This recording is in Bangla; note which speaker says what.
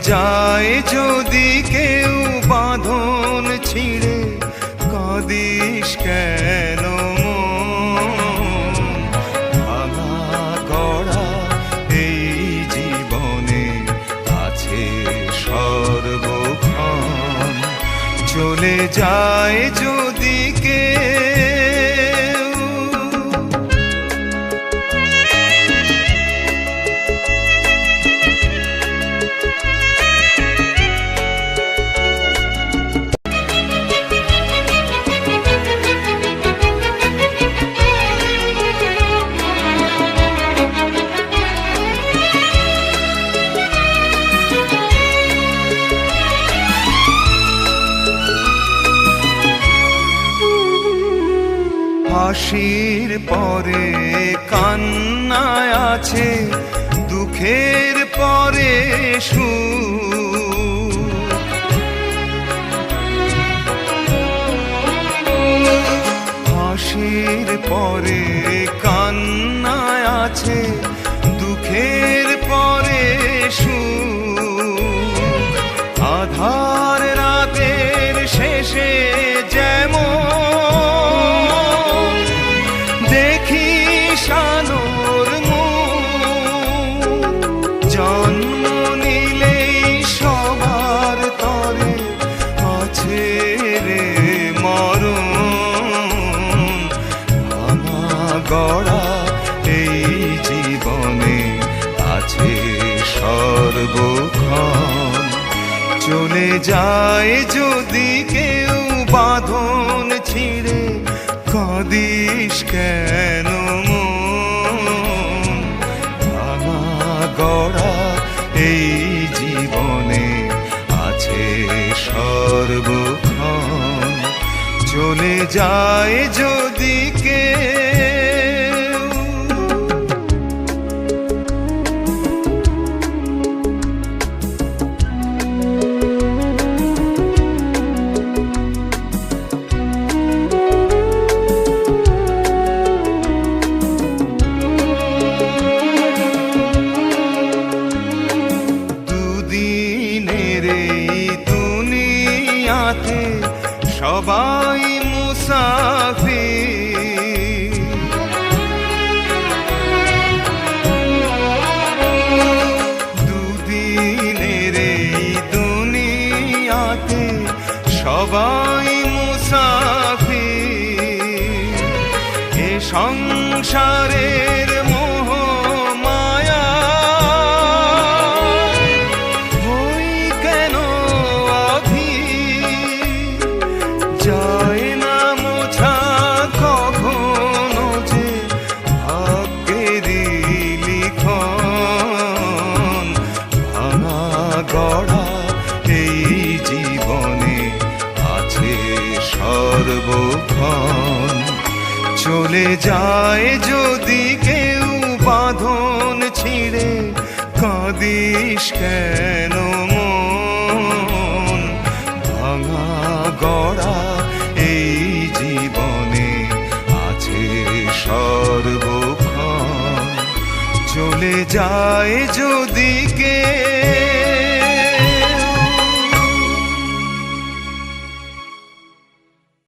Speaker 1: যায় যদি কেউ বাঁধন ছিঁড়ে, কাঁদিস কেন মন? ভাঙা গড়া এই জীবনে আছে সর্বক্ষণ, চলে যায় যদি কেউ। হাসির পরে কান্নায় আছে, দুঃখের পরে সুখ। হাসির পরে কান্নায় আছে, দুঃখের পরে সুখ। আধার রাতের শেষে যেমন আলোর মুখ, জন্ম নিলেই সবার তরে আছে রে মরণ। ভাঙা গড়া এই জীবনে আছে সর্বক্ষণ, চলে যায় যদি কেউ বাঁধন ছিঁড়ে, কাঁদিস কেন মন? ভাঙা গড়া এই জীবনে আছে সর্বক্ষণ, চলে যায় যদি কেউ। সবাই মুসাফির, দুদিনের এই দুনিয়াতে সবাই মুসাফির। এ সংসারের মোহ মায়া হই কেন অধীর, যায় না মোছা কখনো যে ভাগ্যেরই লিখন। ভাঙা গড়া এই জীবনে আছে সর্বক্ষণ, চলে যায় যদি কেউ বাঁধন ছিঁড়ে, কাঁদিস কেন মন? ভাঙা গড়া এই জীবনে আছে সর্বক্ষণ, চলে যায় যদি